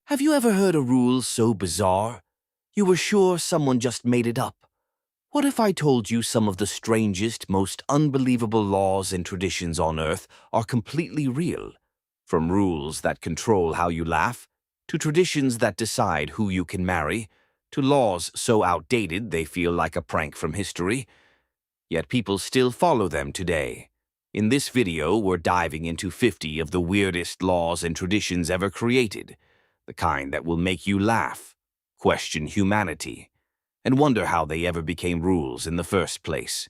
Have you ever heard a rule so bizarre you were sure someone just made it up? What if I told you some of the strangest, most unbelievable laws and traditions on Earth are completely real? From rules that control how you laugh, to traditions that decide who you can marry, to laws so outdated they feel like a prank from history. Yet people still follow them today. In this video, we're diving into 50 of the weirdest laws and traditions ever created, the kind that will make you laugh, question humanity, and wonder how they ever became rules in the first place.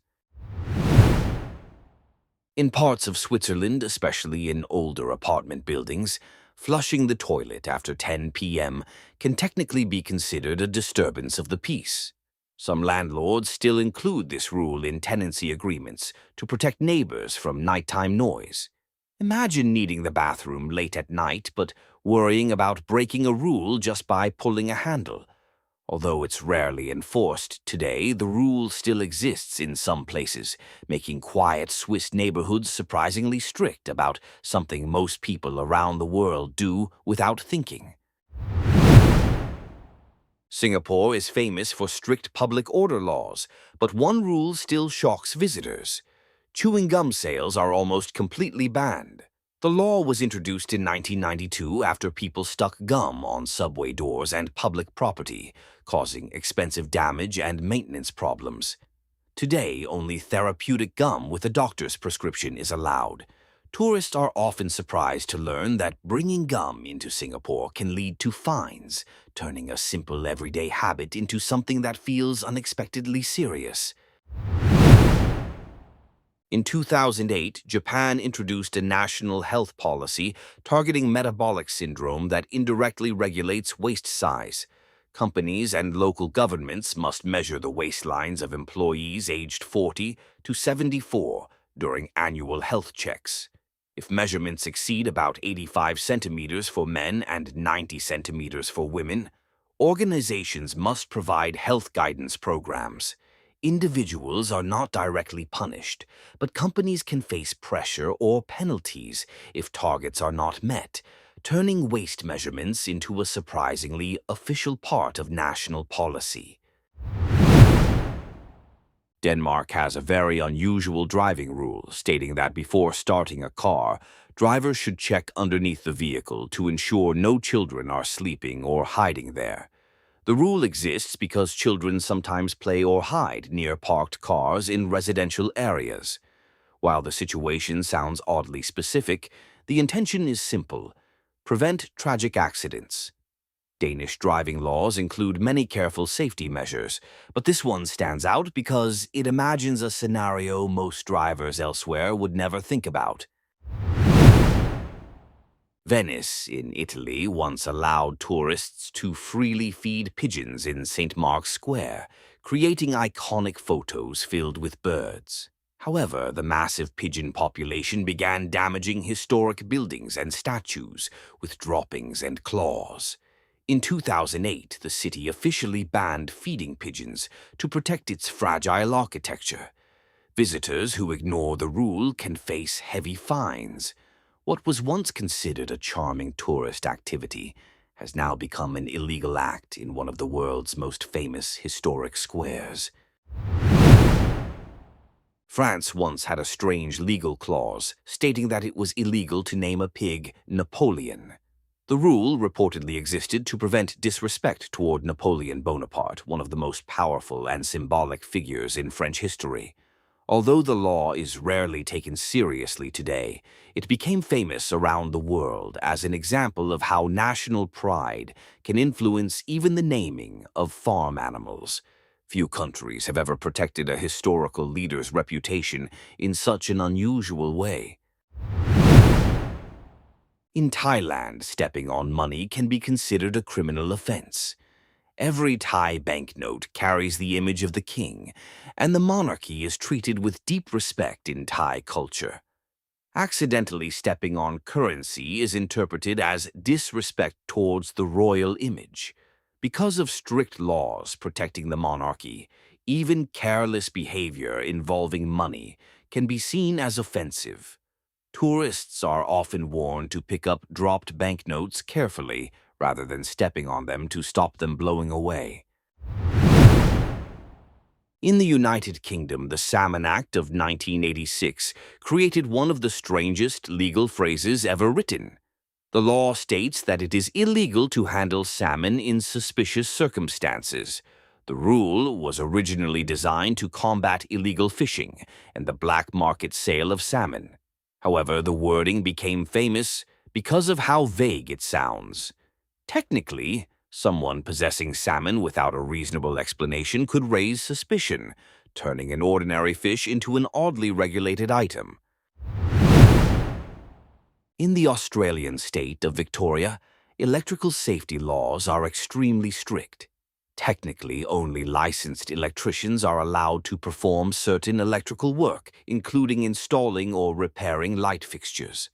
In parts of Switzerland, especially in older apartment buildings, flushing the toilet after 10 p.m. can technically be considered a disturbance of the peace. Some landlords still include this rule in tenancy agreements to protect neighbors from nighttime noise. Imagine needing the bathroom late at night but worrying about breaking a rule just by pulling a handle. Although it's rarely enforced today, the rule still exists in some places, making quiet Swiss neighborhoods surprisingly strict about something most people around the world do without thinking. Singapore is famous for strict public order laws, but one rule still shocks visitors. Chewing gum sales are almost completely banned. The law was introduced in 1992 after people stuck gum on subway doors and public property, causing expensive damage and maintenance problems. Today, only therapeutic gum with a doctor's prescription is allowed. Tourists are often surprised to learn that bringing gum into Singapore can lead to fines, turning a simple everyday habit into something that feels unexpectedly serious. In 2008, Japan introduced a national health policy targeting metabolic syndrome that indirectly regulates waist size. Companies and local governments must measure the waistlines of employees aged 40 to 74 during annual health checks. If measurements exceed about 85 centimeters for men and 90 centimeters for women, organizations must provide health guidance programs. Individuals are not directly punished, but companies can face pressure or penalties if targets are not met, turning waist measurements into a surprisingly official part of national policy. Denmark has a very unusual driving rule, stating that before starting a car, drivers should check underneath the vehicle to ensure no children are sleeping or hiding there. The rule exists because children sometimes play or hide near parked cars in residential areas. While the situation sounds oddly specific, the intention is simple: prevent tragic accidents. Danish driving laws include many careful safety measures, but this one stands out because it imagines a scenario most drivers elsewhere would never think about. Venice, in Italy, once allowed tourists to freely feed pigeons in St. Mark's Square, creating iconic photos filled with birds. However, the massive pigeon population began damaging historic buildings and statues with droppings and claws. In 2008, the city officially banned feeding pigeons to protect its fragile architecture. Visitors who ignore the rule can face heavy fines. What was once considered a charming tourist activity has now become an illegal act in one of the world's most famous historic squares. France once had a strange legal clause stating that it was illegal to name a pig Napoleon. The rule reportedly existed to prevent disrespect toward Napoleon Bonaparte, one of the most powerful and symbolic figures in French history. Although the law is rarely taken seriously today, it became famous around the world as an example of how national pride can influence even the naming of farm animals. Few countries have ever protected a historical leader's reputation in such an unusual way. In Thailand, stepping on money can be considered a criminal offense. Every Thai banknote carries the image of the king, and the monarchy is treated with deep respect in Thai culture. Accidentally stepping on currency is interpreted as disrespect towards the royal image. Because of strict laws protecting the monarchy, even careless behavior involving money can be seen as offensive. Tourists are often warned to pick up dropped banknotes carefully rather than stepping on them to stop them blowing away. In the United Kingdom, the Salmon Act of 1986 created one of the strangest legal phrases ever written. The law states that it is illegal to handle salmon in suspicious circumstances. The rule was originally designed to combat illegal fishing and the black market sale of salmon. However, the wording became famous because of how vague it sounds. Technically, someone possessing salmon without a reasonable explanation could raise suspicion, turning an ordinary fish into an oddly regulated item. In the Australian state of Victoria, electrical safety laws are extremely strict. Technically, only licensed electricians are allowed to perform certain electrical work, including installing or repairing light fixtures.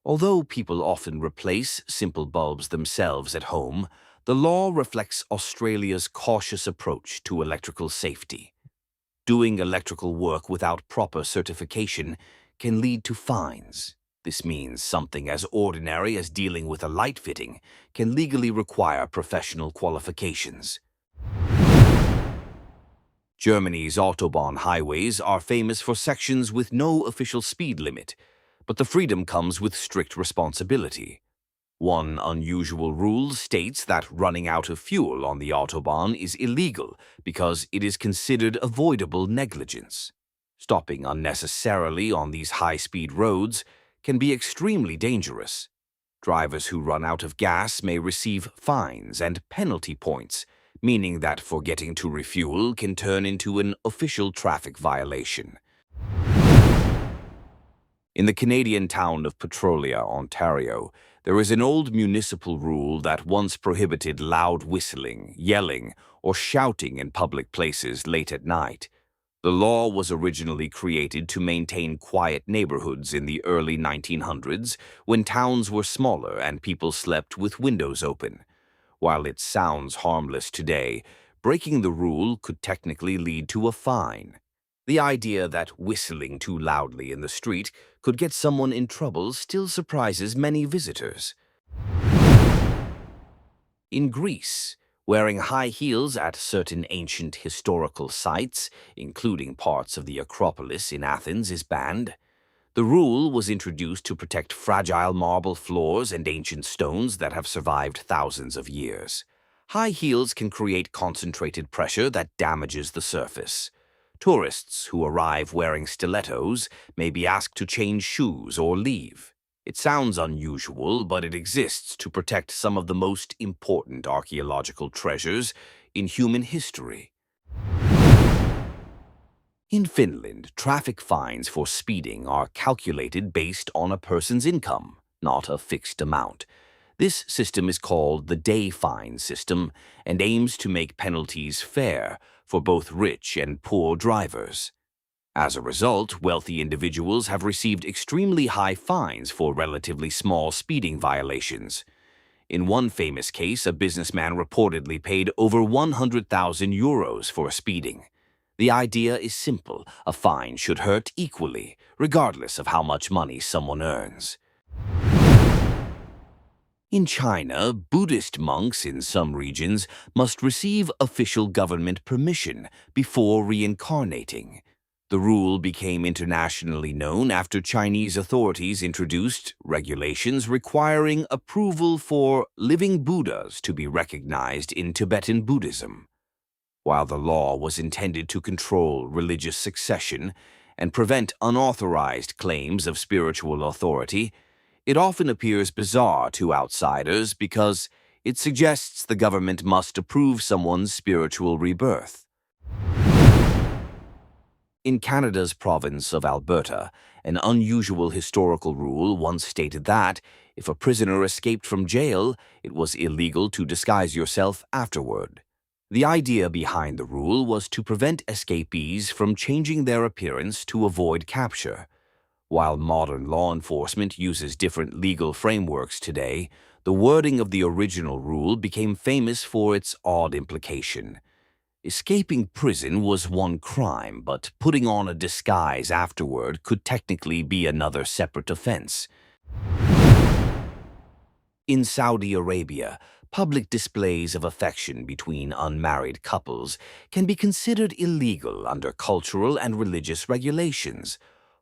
Although people often replace simple bulbs themselves at home, the law reflects Australia's cautious approach to electrical safety. Doing electrical work without proper certification can lead to fines. This means something as ordinary as dealing with a light fitting can legally require professional qualifications. Germany's Autobahn highways are famous for sections with no official speed limit, but the freedom comes with strict responsibility. One unusual rule states that running out of fuel on the Autobahn is illegal because it is considered avoidable negligence. Stopping unnecessarily on these high-speed roads can be extremely dangerous. Drivers who run out of gas may receive fines and penalty points, meaning that forgetting to refuel can turn into an official traffic violation. In the Canadian town of Petrolia, Ontario, there is an old municipal rule that once prohibited loud whistling, yelling, or shouting in public places late at night. The law was originally created to maintain quiet neighborhoods in the early 1900s when towns were smaller and people slept with windows open. While it sounds harmless today, breaking the rule could technically lead to a fine. The idea that whistling too loudly in the street could get someone in trouble still surprises many visitors. In Greece, wearing high heels at certain ancient historical sites, including parts of the Acropolis in Athens, is banned. The rule was introduced to protect fragile marble floors and ancient stones that have survived thousands of years. High heels can create concentrated pressure that damages the surface. Tourists who arrive wearing stilettos may be asked to change shoes or leave. It sounds unusual, but it exists to protect some of the most important archaeological treasures in human history. In Finland, traffic fines for speeding are calculated based on a person's income, not a fixed amount. This system is called the day fine system and aims to make penalties fair for both rich and poor drivers. As a result, wealthy individuals have received extremely high fines for relatively small speeding violations. In one famous case, a businessman reportedly paid over 100,000 euros for speeding. The idea is simple: a fine should hurt equally, regardless of how much money someone earns. In China, Buddhist monks in some regions must receive official government permission before reincarnating. The rule became internationally known after Chinese authorities introduced regulations requiring approval for living Buddhas to be recognized in Tibetan Buddhism. While the law was intended to control religious succession and prevent unauthorized claims of spiritual authority, it often appears bizarre to outsiders because it suggests the government must approve someone's spiritual rebirth. In Canada's province of Alberta, an unusual historical rule once stated that, if a prisoner escaped from jail, it was illegal to disguise yourself afterward. The idea behind the rule was to prevent escapees from changing their appearance to avoid capture. While modern law enforcement uses different legal frameworks today, the wording of the original rule became famous for its odd implication. Escaping prison was one crime, but putting on a disguise afterward could technically be another separate offense. In Saudi Arabia, Public displays of affection between unmarried couples can be considered illegal under cultural and religious regulations.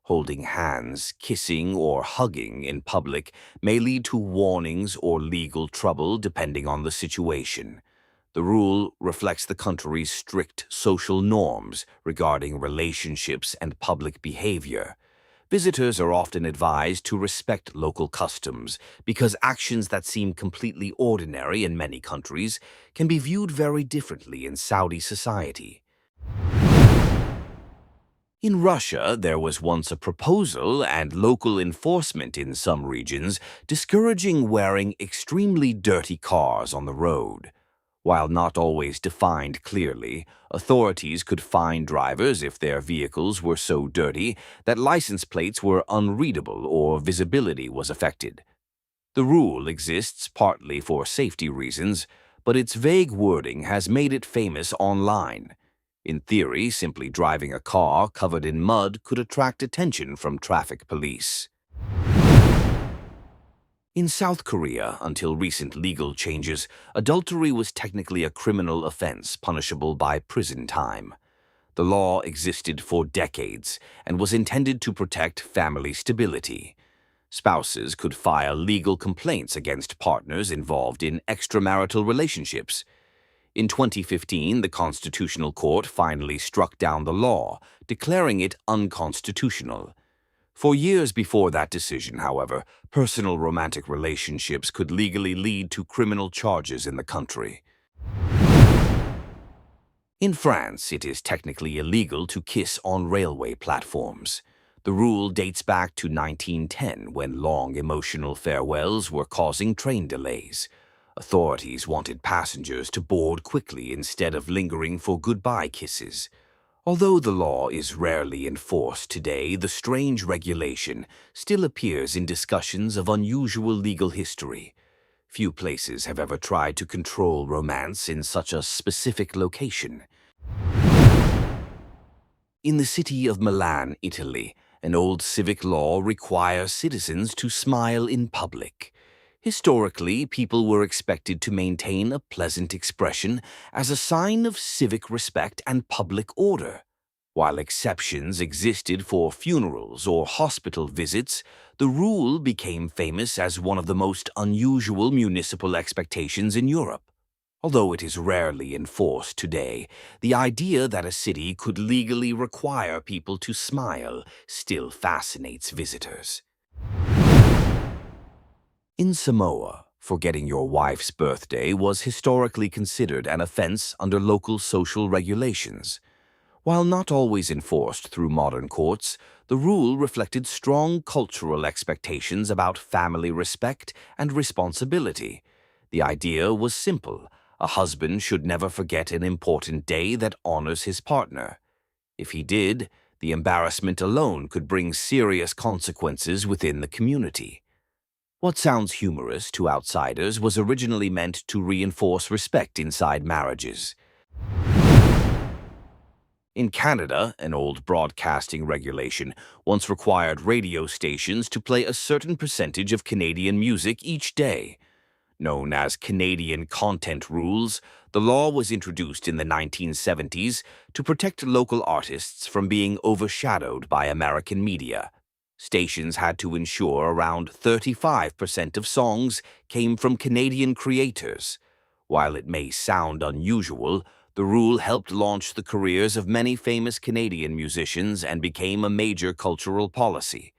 Holding hands, kissing, or hugging in public may lead to warnings or legal trouble depending on the situation. The rule reflects the country's strict social norms regarding relationships and public behavior. Visitors are often advised to respect local customs because actions that seem completely ordinary in many countries can be viewed very differently in Saudi society. In Russia, there was once a proposal and local enforcement in some regions discouraging wearing extremely dirty cars on the road. While not always defined clearly, authorities could fine drivers if their vehicles were so dirty that license plates were unreadable or visibility was affected. The rule exists partly for safety reasons, but its vague wording has made it famous online. In theory, simply driving a car covered in mud could attract attention from traffic police. In South Korea, until recent legal changes, adultery was technically a criminal offense punishable by prison time. The law existed for decades and was intended to protect family stability. Spouses could file legal complaints against partners involved in extramarital relationships. In 2015, the Constitutional Court finally struck down the law, declaring it unconstitutional. For years before that decision, however, personal romantic relationships could legally lead to criminal charges in the country. In France, it is technically illegal to kiss on railway platforms. The rule dates back to 1910, when long emotional farewells were causing train delays. Authorities wanted passengers to board quickly instead of lingering for goodbye kisses. Although the law is rarely enforced today, the strange regulation still appears in discussions of unusual legal history. Few places have ever tried to control romance in such a specific location. In the city of Milan, Italy, an old civic law requires citizens to smile in public. Historically, people were expected to maintain a pleasant expression as a sign of civic respect and public order. While exceptions existed for funerals or hospital visits, the rule became famous as one of the most unusual municipal expectations in Europe. Although it is rarely enforced today, the idea that a city could legally require people to smile still fascinates visitors. In Samoa, forgetting your wife's birthday was historically considered an offense under local social regulations. While not always enforced through modern courts, the rule reflected strong cultural expectations about family respect and responsibility. The idea was simple: a husband should never forget an important day that honors his partner. If he did, the embarrassment alone could bring serious consequences within the community. What sounds humorous to outsiders was originally meant to reinforce respect inside marriages. In Canada, an old broadcasting regulation once required radio stations to play a certain percentage of Canadian music each day. Known as Canadian Content Rules, the law was introduced in the 1970s to protect local artists from being overshadowed by American media. Stations had to ensure around 35% of songs came from Canadian creators. While it may sound unusual, the rule helped launch the careers of many famous Canadian musicians and became a major cultural policy.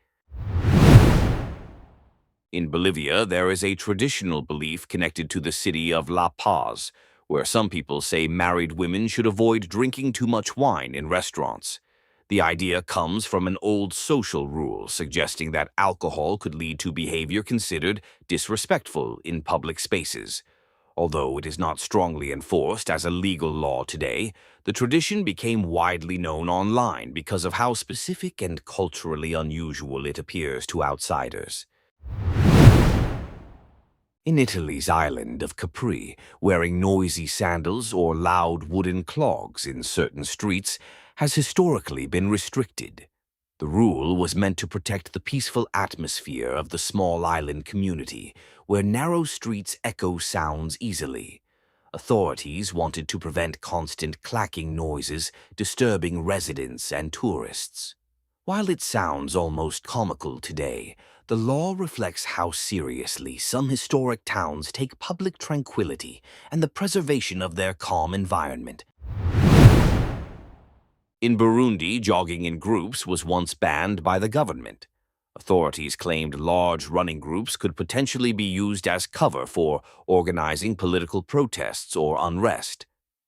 In Bolivia, there is a traditional belief connected to the city of La Paz, where some people say married women should avoid drinking too much wine in restaurants. The idea comes from an old social rule suggesting that alcohol could lead to behavior considered disrespectful in public spaces. Although it is not strongly enforced as a legal law today, the tradition became widely known online because of how specific and culturally unusual it appears to outsiders. In Italy's island of Capri, wearing noisy sandals or loud wooden clogs in certain streets has historically been restricted. The rule was meant to protect the peaceful atmosphere of the small island community, where narrow streets echo sounds easily. Authorities wanted to prevent constant clacking noises disturbing residents and tourists. While it sounds almost comical today, the law reflects how seriously some historic towns take public tranquility and the preservation of their calm environment. In Burundi, jogging in groups was once banned by the government. Authorities claimed large running groups could potentially be used as cover for organizing political protests or unrest.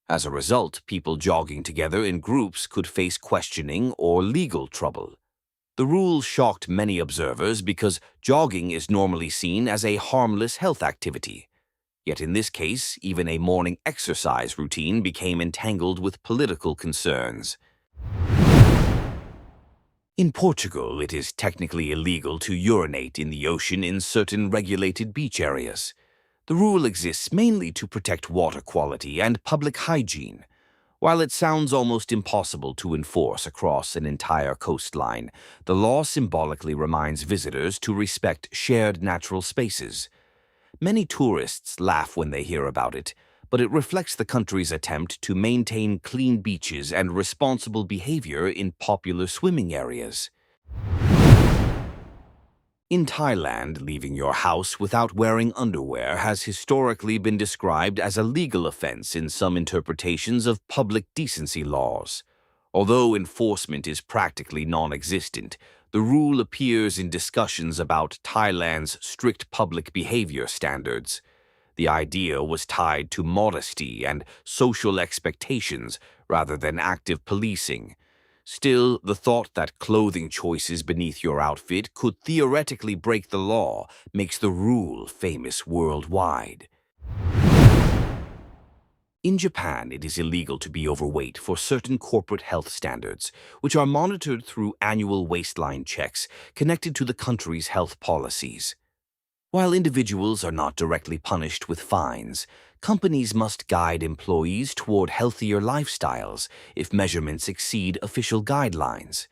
As a result, people jogging together in groups could face questioning or legal trouble. The rule shocked many observers because jogging is normally seen as a harmless health activity. Yet in this case, even a morning exercise routine became entangled with political concerns. In Portugal, it is technically illegal to urinate in the ocean in certain regulated beach areas. The rule exists mainly to protect water quality and public hygiene. While it sounds almost impossible to enforce across an entire coastline, the law symbolically reminds visitors to respect shared natural spaces. Many tourists laugh when they hear about it, but it reflects the country's attempt to maintain clean beaches and responsible behavior in popular swimming areas. In Thailand, leaving your house without wearing underwear has historically been described as a legal offense in some interpretations of public decency laws. Although enforcement is practically non-existent, the rule appears in discussions about Thailand's strict public behavior standards. The idea was tied to modesty and social expectations rather than active policing. Still, the thought that clothing choices beneath your outfit could theoretically break the law makes the rule famous worldwide. In Japan, it is illegal to be overweight for certain corporate health standards, which are monitored through annual waistline checks connected to the country's health policies. While individuals are not directly punished with fines, companies must guide employees toward healthier lifestyles if measurements exceed official guidelines.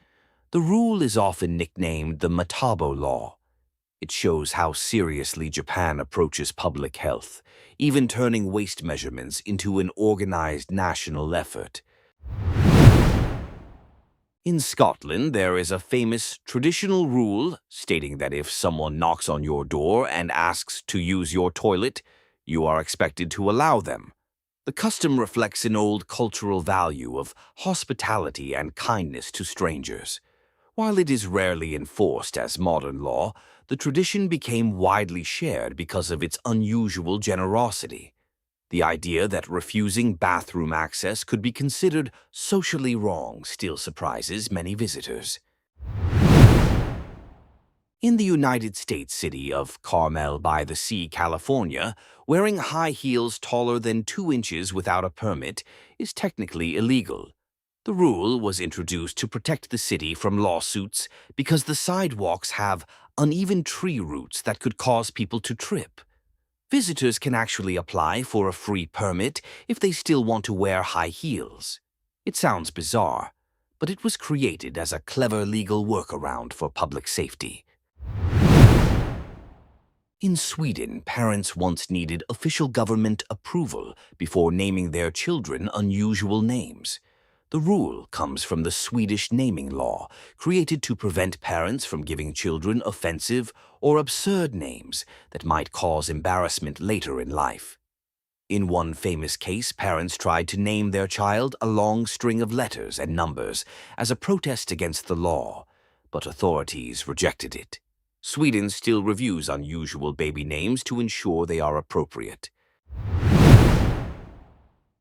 The rule is often nicknamed the Matabo Law. It shows how seriously Japan approaches public health, even turning waist measurements into an organized national effort. In Scotland, there is a famous traditional rule stating that if someone knocks on your door and asks to use your toilet, you are expected to allow them. The custom reflects an old cultural value of hospitality and kindness to strangers. While it is rarely enforced as modern law, the tradition became widely shared because of its unusual generosity. The idea that refusing bathroom access could be considered socially wrong still surprises many visitors. In the United States city of Carmel by the Sea, California, wearing high heels taller than 2 inches without a permit is technically illegal. The rule was introduced to protect the city from lawsuits because the sidewalks have uneven tree roots that could cause people to trip. Visitors can actually apply for a free permit if they still want to wear high heels. It sounds bizarre, but it was created as a clever legal workaround for public safety. In Sweden, parents once needed official government approval before naming their children unusual names. The rule comes from the Swedish naming law, created to prevent parents from giving children offensive or absurd names that might cause embarrassment later in life. In one famous case, parents tried to name their child a long string of letters and numbers as a protest against the law, but authorities rejected it. Sweden still reviews unusual baby names to ensure they are appropriate.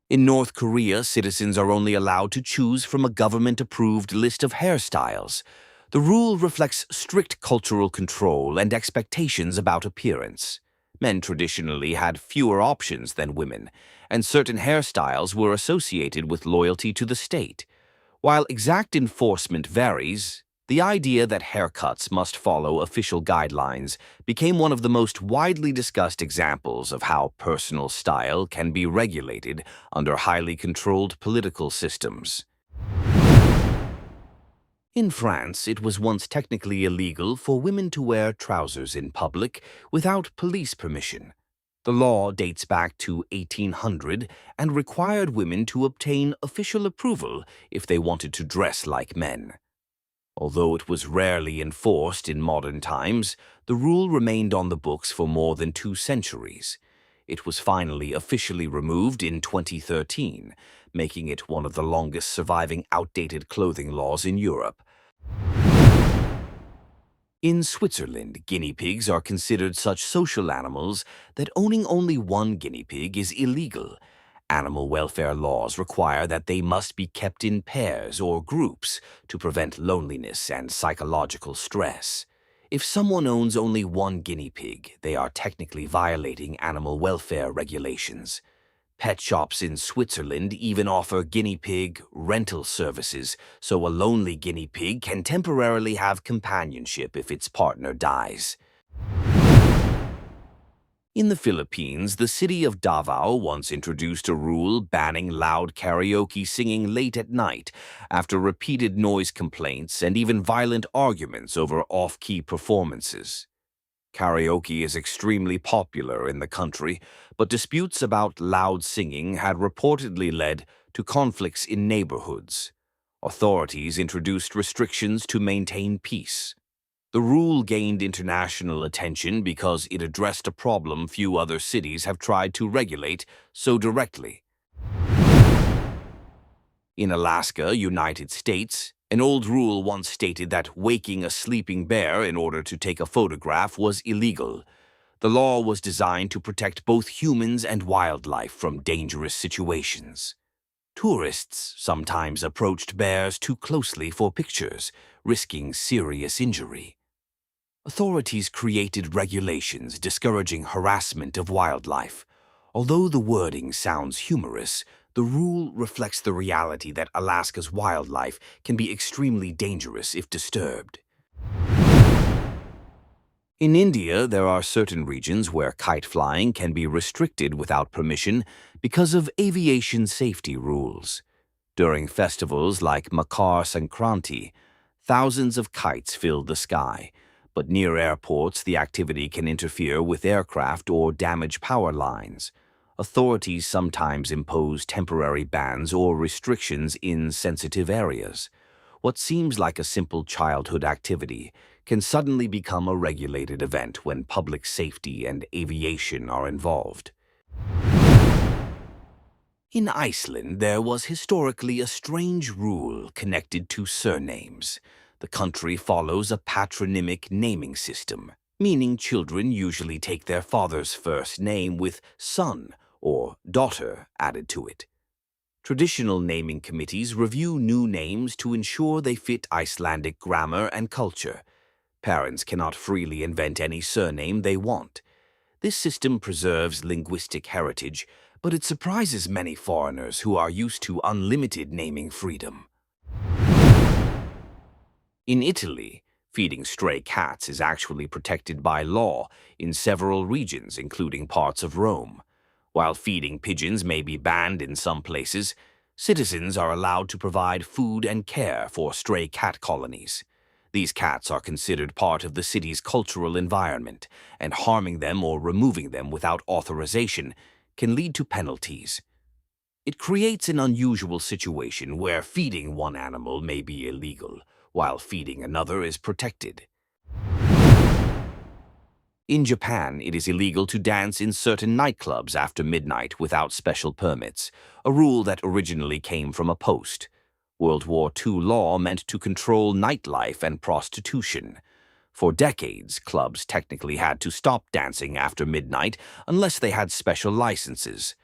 In North Korea, citizens are only allowed to choose from a government-approved list of hairstyles. The rule reflects strict cultural control and expectations about appearance. Men traditionally had fewer options than women, and certain hairstyles were associated with loyalty to the state. While exact enforcement varies, the idea that haircuts must follow official guidelines became one of the most widely discussed examples of how personal style can be regulated under highly controlled political systems. In France, it was once technically illegal for women to wear trousers in public without police permission. The law dates back to 1800 and required women to obtain official approval if they wanted to dress like men. Although it was rarely enforced in modern times, the rule remained on the books for more than 2 centuries. It was finally officially removed in 2013, making it one of the longest surviving outdated clothing laws in Europe. In Switzerland, guinea pigs are considered such social animals that owning only one guinea pig is illegal. Animal welfare laws require that they must be kept in pairs or groups to prevent loneliness and psychological stress. If someone owns only one guinea pig, they are technically violating animal welfare regulations. Pet shops in Switzerland even offer guinea pig rental services, so a lonely guinea pig can temporarily have companionship if its partner dies. In the Philippines, the city of Davao once introduced a rule banning loud karaoke singing late at night after repeated noise complaints and even violent arguments over off-key performances. Karaoke is extremely popular in the country, but disputes about loud singing had reportedly led to conflicts in neighborhoods. Authorities introduced restrictions to maintain peace. The rule gained international attention because it addressed a problem few other cities have tried to regulate so directly. In Alaska, United States, an old rule once stated that waking a sleeping bear in order to take a photograph was illegal. The law was designed to protect both humans and wildlife from dangerous situations. Tourists sometimes approached bears too closely for pictures, risking serious injury. Authorities created regulations discouraging harassment of wildlife. Although the wording sounds humorous, the rule reflects the reality that Alaska's wildlife can be extremely dangerous if disturbed. In India, there are certain regions where kite flying can be restricted without permission because of aviation safety rules. During festivals like Makar Sankranti, thousands of kites fill the sky, but near airports the activity can interfere with aircraft or damage power lines. Authorities sometimes impose temporary bans or restrictions in sensitive areas. What seems like a simple childhood activity can suddenly become a regulated event when public safety and aviation are involved. In Iceland, there was historically a strange rule connected to surnames. The country follows a patronymic naming system, meaning children usually take their father's first name with son or daughter added to it. Traditional naming committees review new names to ensure they fit Icelandic grammar and culture. Parents cannot freely invent any surname they want. This system preserves linguistic heritage, but it surprises many foreigners who are used to unlimited naming freedom. In Italy, feeding stray cats is actually protected by law in several regions, including parts of Rome. While feeding pigeons may be banned in some places, citizens are allowed to provide food and care for stray cat colonies. These cats are considered part of the city's cultural environment, and harming them or removing them without authorization can lead to penalties. It creates an unusual situation where feeding one animal may be illegal, while feeding another is protected. In Japan, it is illegal to dance in certain nightclubs after midnight without special permits, a rule that originally came from a post. World War II law meant to control nightlife and prostitution. For decades, clubs technically had to stop dancing after midnight unless they had special licenses.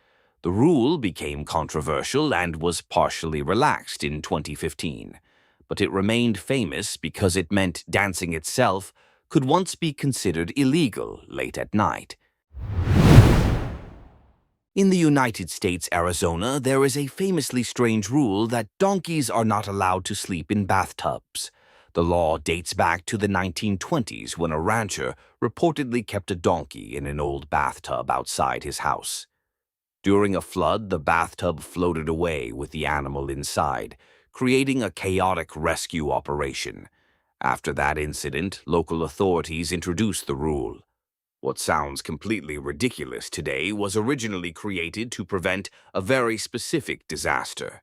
The rule became controversial and was partially relaxed in 2015, but it remained famous because it meant dancing itself could once be considered illegal late at night. In the United States, Arizona, there is a famously strange rule that donkeys are not allowed to sleep in bathtubs. The law dates back to the 1920s when a rancher reportedly kept a donkey in an old bathtub outside his house. During a flood, the bathtub floated away with the animal inside, creating a chaotic rescue operation. After that incident, local authorities introduced the rule. What sounds completely ridiculous today was originally created to prevent a very specific disaster.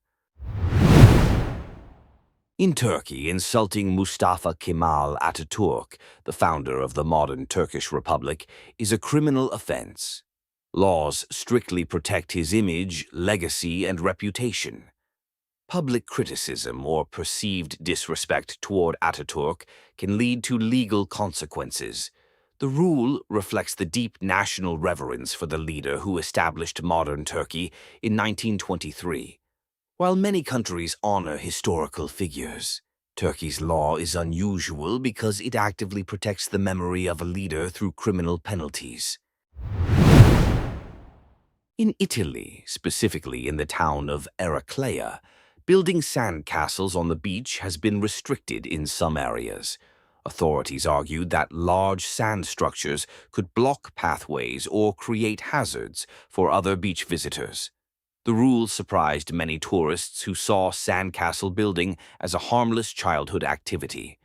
In Turkey, insulting Mustafa Kemal Atatürk, the founder of the modern Turkish Republic, is a criminal offense. Laws strictly protect his image, legacy, and reputation. Public criticism or perceived disrespect toward Atatürk can lead to legal consequences. The rule reflects the deep national reverence for the leader who established modern Turkey in 1923. While many countries honor historical figures, Turkey's law is unusual because it actively protects the memory of a leader through criminal penalties. In Italy, specifically in the town of Eraclea, building sand castles on the beach has been restricted in some areas. Authorities argued that large sand structures could block pathways or create hazards for other beach visitors. The rule surprised many tourists who saw sandcastle building as a harmless childhood activity.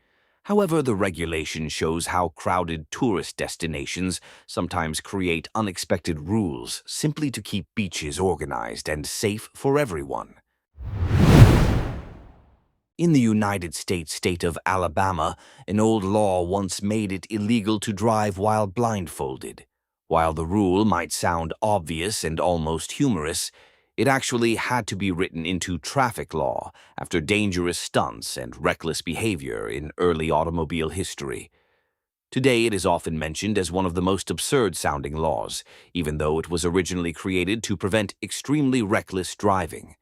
However, the regulation shows how crowded tourist destinations sometimes create unexpected rules simply to keep beaches organized and safe for everyone. In the United States state of Alabama, an old law once made it illegal to drive while blindfolded. While the rule might sound obvious and almost humorous, it actually had to be written into traffic law after dangerous stunts and reckless behavior in early automobile history. Today, it is often mentioned as one of the most absurd-sounding laws, even though it was originally created to prevent extremely reckless driving.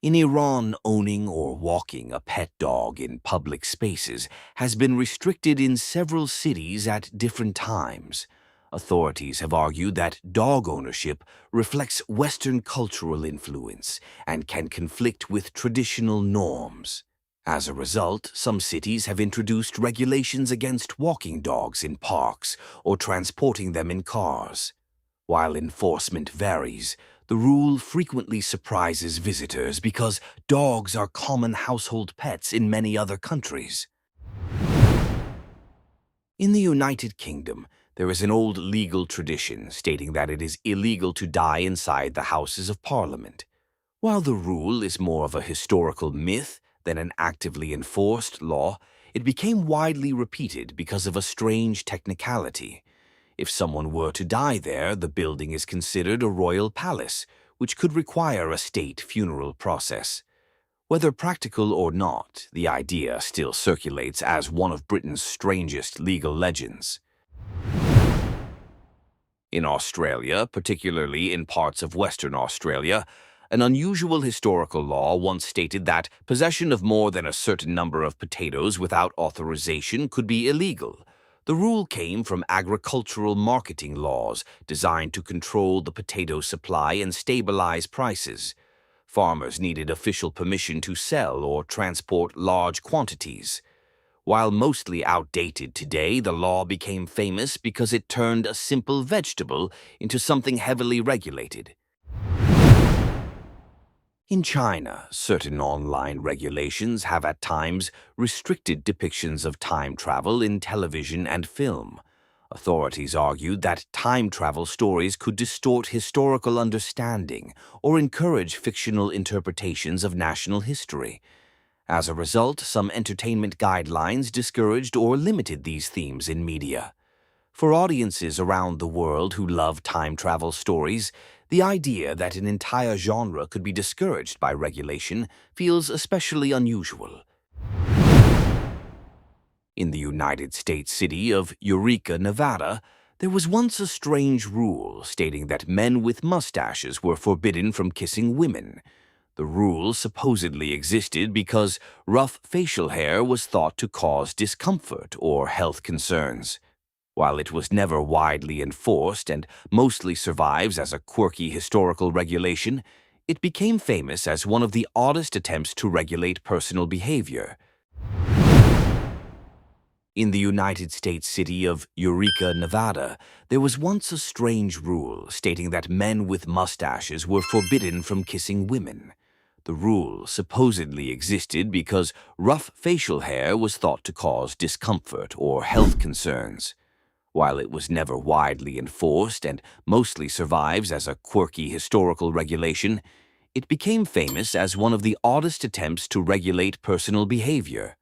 In Iran, owning or walking a pet dog in public spaces has been restricted in several cities at different times. Authorities have argued that dog ownership reflects Western cultural influence and can conflict with traditional norms. As a result, some cities have introduced regulations against walking dogs in parks or transporting them in cars. While enforcement varies, the rule frequently surprises visitors because dogs are common household pets in many other countries. In the United Kingdom, there is an old legal tradition stating that it is illegal to die inside the Houses of Parliament. While the rule is more of a historical myth than an actively enforced law, it became widely repeated because of a strange technicality. If someone were to die there, the building is considered a royal palace, which could require a state funeral process. Whether practical or not, the idea still circulates as one of Britain's strangest legal legends. In Australia, particularly in parts of Western Australia, an unusual historical law once stated that possession of more than a certain number of potatoes without authorization could be illegal. The rule came from agricultural marketing laws designed to control the potato supply and stabilize prices. Farmers needed official permission to sell or transport large quantities. While mostly outdated today, the law became famous because it turned a simple vegetable into something heavily regulated. In China, certain online regulations have at times restricted depictions of time travel in television and film. Authorities argued that time travel stories could distort historical understanding or encourage fictional interpretations of national history. As a result, some entertainment guidelines discouraged or limited these themes in media. For audiences around the world who love time travel stories, the idea that an entire genre could be discouraged by regulation feels especially unusual. In the United States city of Eureka, Nevada, there was once a strange rule stating that men with mustaches were forbidden from kissing women. The rule supposedly existed because rough facial hair was thought to cause discomfort or health concerns. While it was never widely enforced and mostly survives as a quirky historical regulation, it became famous as one of the oddest attempts to regulate personal behavior. In the United States city of Eureka, Nevada, there was once a strange rule stating that men with mustaches were forbidden from kissing women. The rule supposedly existed because rough facial hair was thought to cause discomfort or health concerns. While it was never widely enforced and mostly survives as a quirky historical regulation, it became famous as one of the oddest attempts to regulate personal behavior.